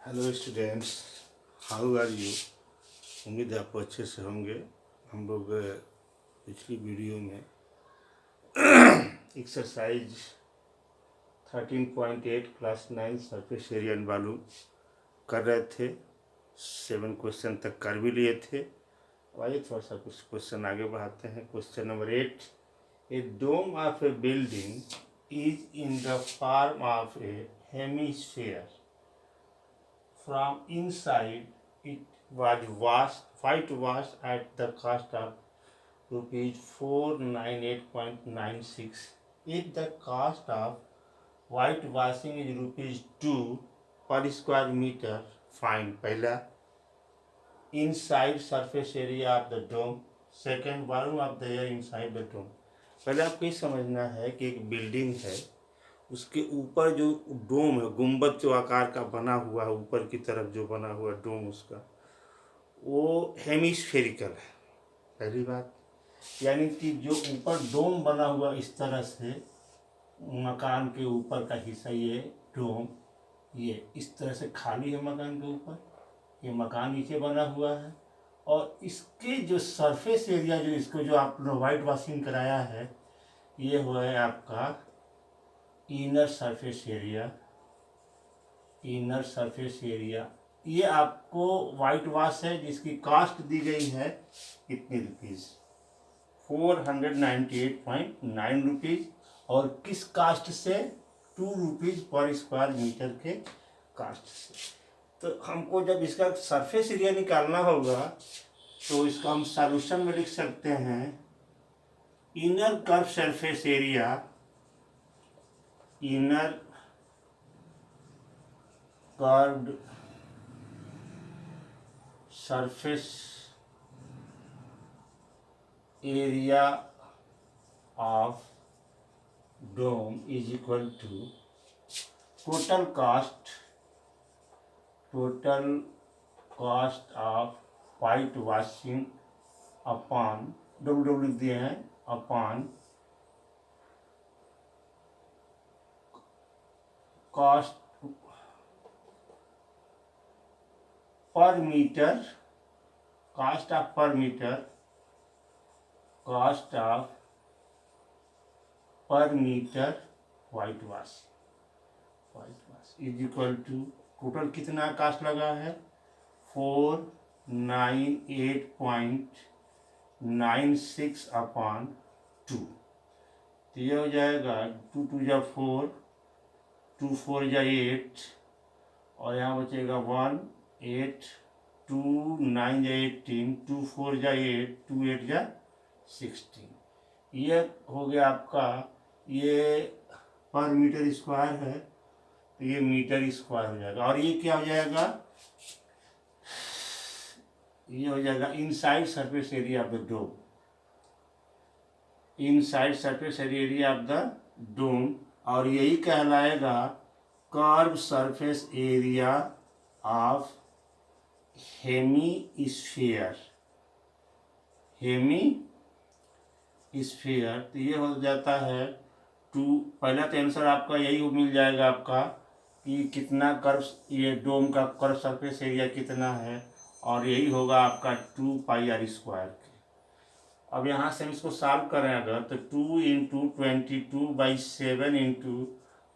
Hello students, how are you. उम्मीद है आपको अच्छे से होंगे। हम लोग पिछली वीडियो में exercise 13.8 class 9 surface area and volume कर रहे थे। 7 क्वेश्चन तक कर भी लिए थे। आइए थोड़ा सा कुछ क्वेश्चन आगे बढ़ाते हैं। Question number 8, a dome of a building is in the form of a hemisphere. From inside, it was whitewashed at the cost of rupees 498.96. If the cost of whitewashing is rupees 2 per square meter, find पहला inside surface area of the dome, second volume of the air inside the dome. पहले आपको ये समझना है कि एक building है, उसके ऊपर जो डोम है, गुंबद जो आकार का बना हुआ है, ऊपर की तरफ जो बना हुआ डोम उसका वो हेमिस्फेरिकल है। पहली बात, यानी कि जो ऊपर डोम बना हुआ इस तरह से मकान के ऊपर का हिस्सा, ये डोम ये इस तरह से खाली है मकान के ऊपर, ये मकान नीचे बना हुआ है और इसके जो सरफेस एरिया जो इसको जो आपने वाइट वॉशिंग कराया है, ये हुआ है आपका inner surface area. Inner surface area ये आपको वाइट वॉश है, जिसकी कॉस्ट दी गई है कितनी रुपीज़, 498.9 रुपीज़। और किस कास्ट से, 2 रुपीज़ पर स्क्वायर मीटर के कास्ट से। तो हमको जब इसका सरफेस एरिया निकालना होगा तो इसका हम सॉल्यूशन में लिख सकते हैं inner curve surface area, inner curved surface area of dome is equal to total cost of white washing upon W लिख दिए हैं, upon cost per metre, cost of per metre, cost of per metre white wash is equal to total कितना cost लगा है 498.96 upon 2। तो ये हो जाएगा 2 2 जा 4, 2 4 जा 8 और यहाँ बचेगा 1 8 2 9 जा 18, 2 4 जा 8, 2 8 जा 16। ये हो गया आपका, ये पर मीटर स्क्वायर है तो ये मीटर स्क्वायर हो जाएगा। और ये क्या हो जाएगा, ये हो जाएगा inside surface area of the dome, inside surface area of the dome. और यही कहलाएगा curve surface area of hemisphere. Hemisphere तो ये हो जाता है 2। पहला तो आंसर आपका यही मिल जाएगा आपका कि कितना कर्व, ये डोम का कर्व सरफेस एरिया कितना है, और यही होगा आपका 2 पाई आर स्क्वायर के। अब यहाँ से हम इसको सॉल्व करें अगर, तो 2 इंटू 22/7 इंटू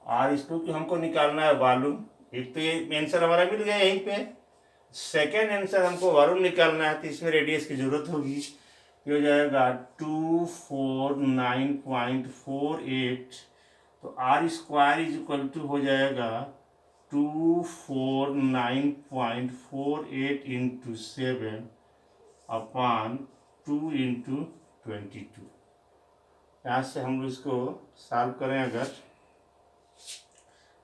आर, इसको कि हमको निकालना है वॉल्यूम। एक तो ये आंसर हमारा मिल गया यहीं पे। सेकेंड आंसर हमको वॉल्यूम निकालना है तो इसमें रेडियस की जरूरत होगी। ये हो जाएगा 249.48, तो R square is equal to हो जाएगा 249.48 इंटू 7 अपॉन 2 इंटू 22। यहाँ से हम लोग इसको सॉल्व करें अगर,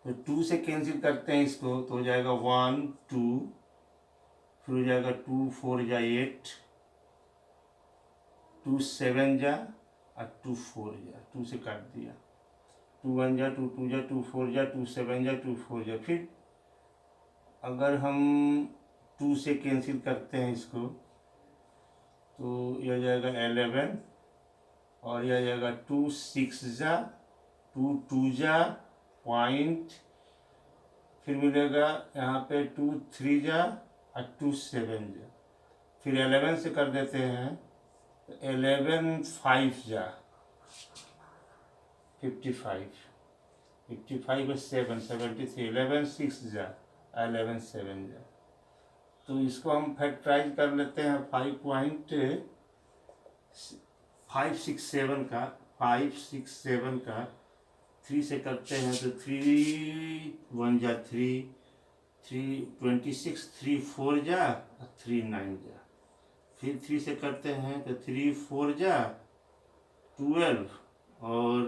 तो 2 से कैंसिल करते हैं इसको तो हो जाएगा 1 2, फिर हो जाएगा 2 4 जा 8, 2 7 जा और 2 4 जा, 2 से काट दिया, 2 1 जा 2 2 जा 2 4 जा 2 7 जा 2 4 जा। फिर अगर हम 2 से कैंसिल करते हैं इसको तो यह हो जाएगा 11, और यह हो जाएगा 2 6 जा 2 2 जा 0.5 फिर मिलेगा यहाँ पे 2 3 जा और 2 7 जा, फिर 11 से कर देते हैं, 11 5 जा 55, 55 और 7 73, 11 6 जा 11 7 जा। तो इसको हम फैक्टराइज कर लेते हैं 5.567 का, 567 का 3 से करते हैं तो 3 1 जा 3, 26 3 4 जा 3 9 जा, फिर 3 से करते हैं तो 3 4 जा 12 और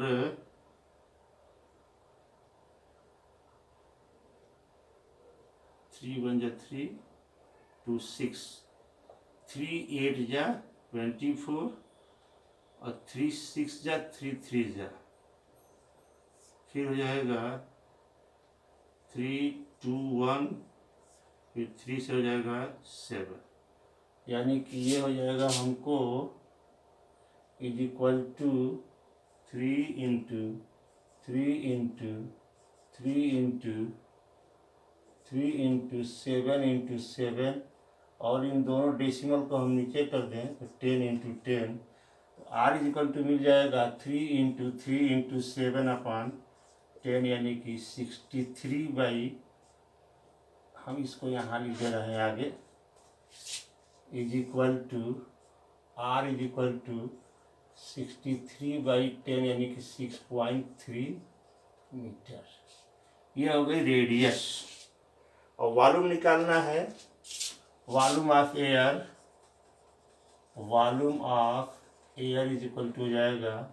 3 1 जा 3 2 6, 3 8 जा 24 और 3 6 जा 3 3 जा, फिर हो जाएगा 3 2 1, फिर 3 से हो जाएगा 7, यानी कि ये हो जाएगा हमको is equal to 3 into 3 into 3 into 3 into 7 into 7, और इन दोनों डेसिमल को हम नीचे कर दें तो 10 इंटू 10, तो आर इज इक्वल टू मिल जाएगा 3 इंटू 3 इंटू 7 अपॉन 10, यानी कि 63 बाई, हम इसको यहाँ लिख दे रहे हैं आगे, is equal to R is equal to 63 by 10, यानी कि 6.3 मीटर। ये हो गई रेडियस। और वॉल्यूम निकालना है, volume of air, volume of air is equal to हो जाएगा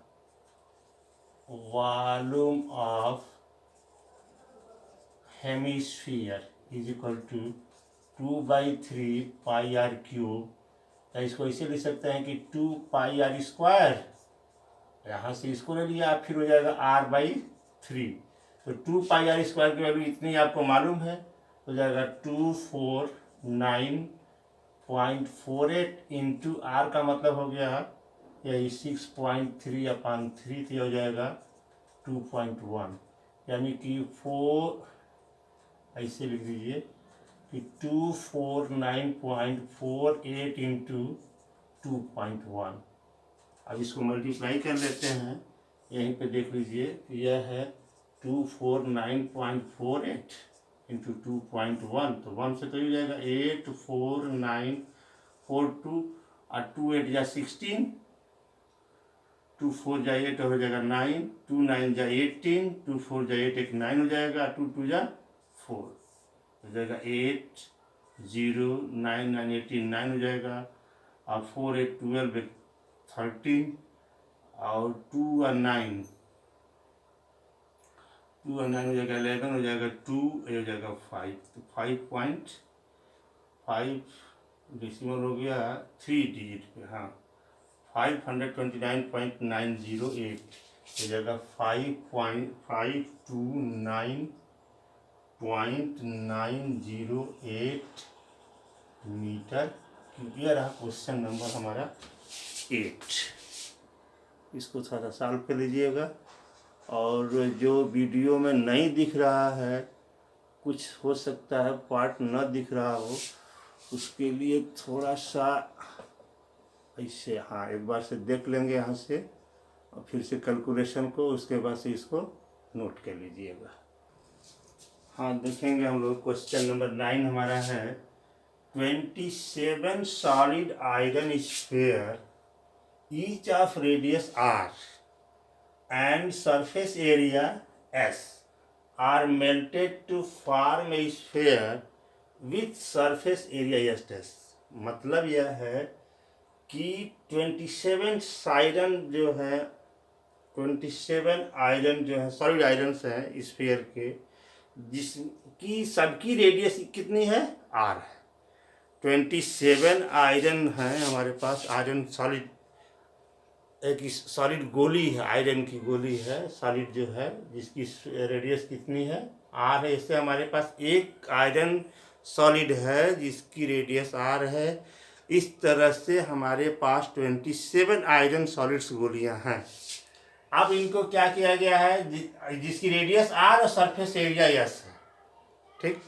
volume of hemisphere is equal to 2/3 pi R cube, या इसको ऐसे लिख सकते हैं कि 2 पाई आर स्क्वायर, यहाँ से इसको ले लिया, फिर हो जाएगा r/3, तो 2 पाई आर स्क्वायर की वैल्यू इतनी आपको मालूम है, हो जाएगा 249.48 इंटू आर का मतलब हो गया यही 6.3/3 थी, हो जाएगा 2.1, यानी कि 4, ऐसे लिख दीजिए कि 249.48 इंटू 2.1। अब इसको मल्टीप्लाई कर लेते हैं, यहीं पे देख लीजिए, यह है 249.48 इंटू 2.1, तो 1 से तो हो जाएगा 84942 और 2 8 जा 16, 2 4 जा 8 हो जाएगा 9, 2 9 जा 18, 2 4 जा 8 1 9 हो जाएगा, 2 2 जा 4 हो जाएगा 8 0 9 9 18 9 हो जाएगा, और 4 8 12 13, और 2 और 9 2 और 9 हो जाएगा 11, हो जाएगा 2, हो जाएगा 5, तो 5.5 डेसिमल हो गया 3 डिजिट पे, हाँ 529.908 हो जाएगा 5.529.908 मीटर क्यूब। ये रहा क्वेश्चन नंबर हमारा 8। इसको थोड़ा सा सॉल्व कर लीजिएगा, और जो वीडियो में नहीं दिख रहा है, कुछ हो सकता है पार्ट न दिख रहा हो, उसके लिए थोड़ा सा ऐसे, हाँ एक बार से देख लेंगे यहाँ से, और फिर से कैलकुलेशन को, उसके बाद से इसको नोट कर लीजिएगा। हाँ देखेंगे हम लोग, क्वेश्चन नंबर 9 हमारा है 27 solid iron sphere each of radius r and surface area s are melted to form a sphere with surface area s dash। मतलब यह है कि 27 आयरन जो है, 27 आयरन जो है सॉलिड आयरन्स हैं स्फीयर के, जिसकी सबकी रेडियस कितनी है, r है। 27 आयरन है हमारे पास, आयरन सॉलिड, एक सॉलिड गोली है, आयरन की गोली है सॉलिड जो है, जिसकी रेडियस कितनी है, आर है। इससे हमारे पास एक आयरन सॉलिड है जिसकी रेडियस आर है। इस तरह से हमारे पास 27 आयरन सॉलिड्स गोलियां हैं। अब इनको क्या किया गया है, जिसकी रेडियस आर और सरफेस एरिया एस है, ठीक।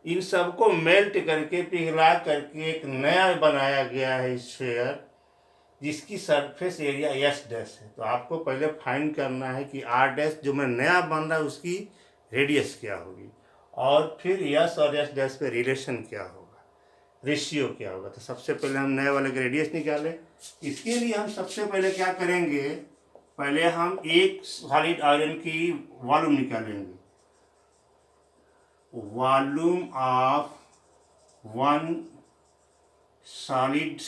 इन सबको मेल्ट करके पिघला करके एक नया बनाया गया है स्फीयर, जिसकी सरफेस एरिया एस डैश है। तो आपको पहले फाइंड करना है कि आर डैश जो मैं नया बन रहा है उसकी रेडियस क्या होगी, और फिर एस और एस डैश पे रिलेशन क्या होगा, रेशियो क्या होगा। तो सबसे पहले हम नए वाले का रेडियस निकालें। इसके लिए हम सबसे पहले क्या करेंगे, पहले हम एक सॉलिड आयरन की वॉल्यूम निकालेंगे। Volume of one solid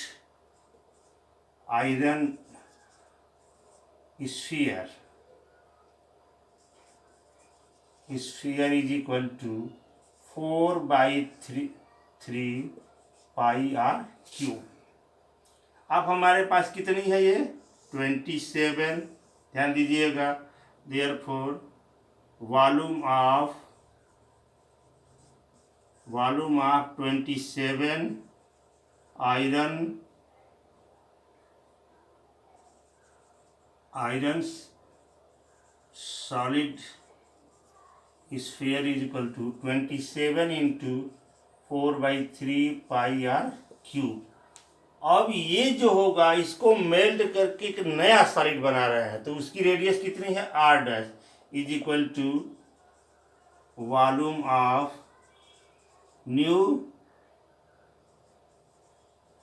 iron sphere is equal to 4/3 pi R cube. अब हमारे पास कितनी है ये 27, ध्यान दीजिएगा। Therefore volume of 27 iron solid sphere is equal to 27 into 4/3 pi R cube. अब ये जो होगा इसको मेल्ट करके एक नया सॉलिड बना रहे हैं, तो उसकी रेडियस कितनी है R dash is equal to volume of new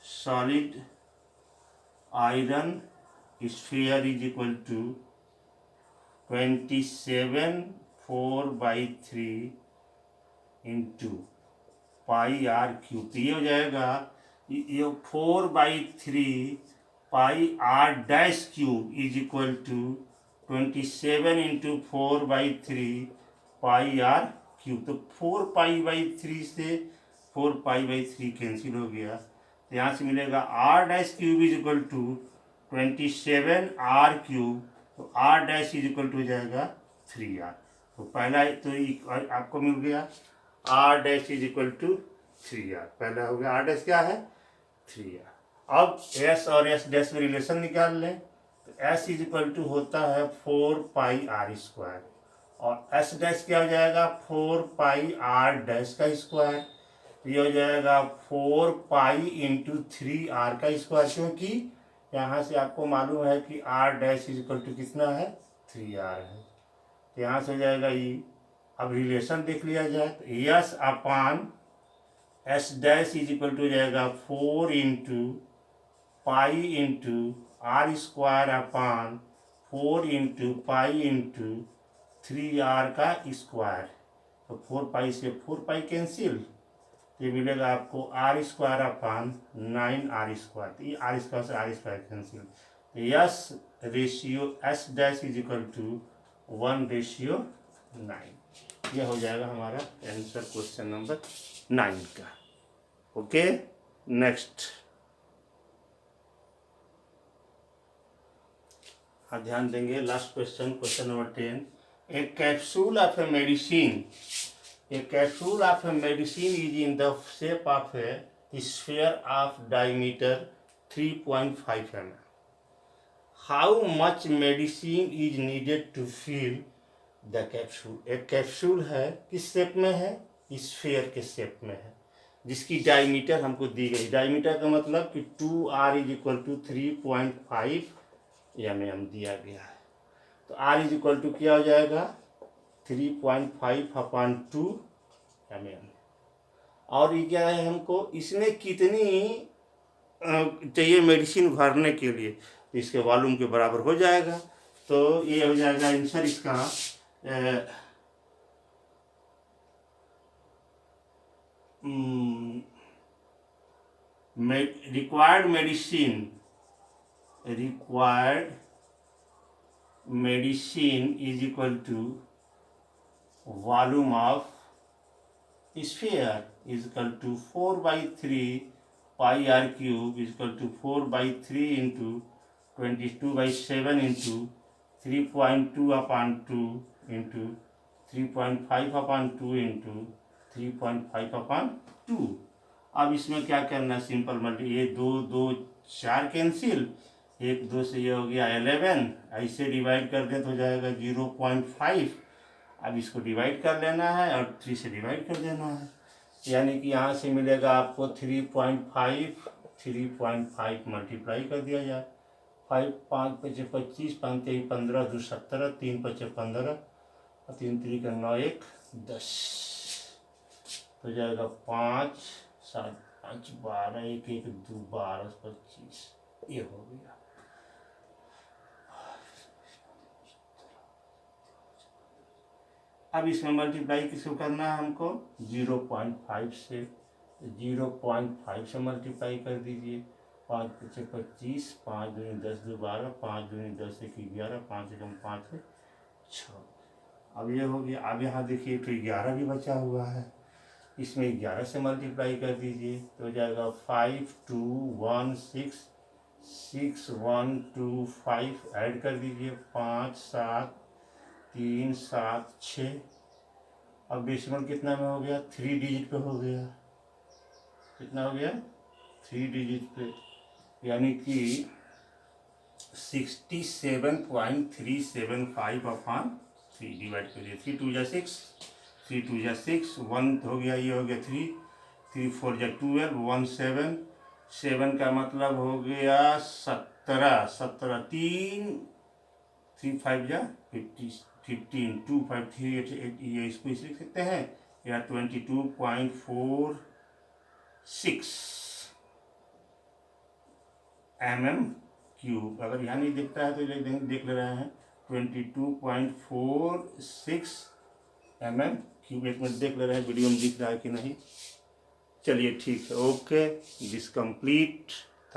solid iron sphere is equal to 27 4/3 into pi R cube. तो ये हो जाएगा ये 4/3 pi R dash cube is equal to 27 into 4/3 pi R cube. तो 4π/3 से 4π/3 कैंसिल हो गया, तो यहाँ से मिलेगा R dash cube is equal to 27 R cube. तो R dash is equal to हो जाएगा 3r। तो पहला तो आपको मिल गया R dash is equal to 3r। पहला हो गया आर डैश क्या है 3r। अब s और s डैश में रिलेशन निकाल लें, तो s इज इक्वल टू होता है 4πr², और s डैश क्या हो जाएगा 4πr डैश का स्क्वायर। ये हो जाएगा 4π इंटू 3r का स्क्वायर, क्योंकि यहाँ से आपको मालूम है कि r dash is equal to कितना है 3r है। तो यहाँ से हो जाएगा ये। अब रिलेशन देख लिया जाए, तो S upon S dash is equal to हो जाएगा 4 into pi into R square upon 4 into pi into 3r का स्क्वायर। तो 4π से 4π कैंसिल, ये मिलेगा आपको आर स्क्वायर अपान 9r²। तो ये आर स्क्वायर से आर स्क्वायर कैंसिल, तो S ratio S dash is equal to 1:9। यह हो जाएगा हमारा आंसर क्वेश्चन नंबर 9 का। ओके, नेक्स्ट ध्यान देंगे last question, question number 10। A capsule of a medicine A capsule of a medicine is in the shape of a sphere of diameter 3.5 mm. How much medicine is needed to fill the capsule? एक capsule है, किस shape में है? Sphere के shape में है, जिसकी diameter हमको दी गई। डायमीटर का मतलब कि 2r is equal to 3.5 mm दिया गया है। तो r इज इक्वल टू क्या हो जाएगा 3.5/2 mm। और ये क्या है हमको, इसमें कितनी चाहिए मेडिसिन भरने के लिए, तो इसके वॉल्यूम के बराबर हो जाएगा। तो ये हो जाएगा आंसर इसका required medicine is equal to volume of sphere is equal to 4/3 pi R cube is equal to 4/3 into 22/7 into 3.2/2 into 3.5/2 into 3.5/2। अब इसमें क्या करना है, सिंपल मल्टी, ये 2 2 4 कैंसिल, 1 2 से ये हो गया 11, ऐसे डिवाइड कर दे तो हो जाएगा 0.5, अब इसको डिवाइड कर लेना है और 3 से डिवाइड कर देना है, यानी कि यहाँ से मिलेगा आपको 3.5 मल्टीप्लाई कर दिया जाए। 5 5 पचे 25, 5 3 15, 2 17, 3 पचे 15 और 3 3 का 9 1 10, तो जाएगा 5 7 5 12, 1 1 2 12 25, ये हो गया। अब इसमें मल्टीप्लाई किसको करना है हमको? 0.5 से, 0.5 से मल्टीप्लाई कर दीजिए। 5 पचे 25, 5 दूनी 10 2 12, 5 दूनी 10 1 11, 5 एकम 5 6। अब ये हो गया। अब यहाँ देखिए तो 11 भी बचा हुआ है, इसमें 11 से मल्टीप्लाई कर दीजिए तो हो जाएगा 5 2 1 6 6 1 2 5, ऐड कर दीजिए 5 7 3 7 6। अब डेसिमल कितना में हो गया? 3 डिजिट पे हो गया। कितना हो गया? 3 डिजिट पे, यानी कि 67.375 अपॉन 3 डिवाइड करिए। 3 2 जा 6, 3 2 जा 6, 1 हो गया, ये हो गया 3, 3 4 जा 12, 1 7, 7 का मतलब हो गया 17, 17 3 5 जा 15, 2 5 3 8 ये इसको इसे लिख सकते हैं या 22.46 mm³। अगर यहाँ नहीं दिखता है तो देख ले रहे हैं 22.46 mm³। एक मिनट देख ले रहे हैं वीडियो में दिख रहा है कि नहीं। चलिए ठीक है, ओके, दिस कंप्लीट।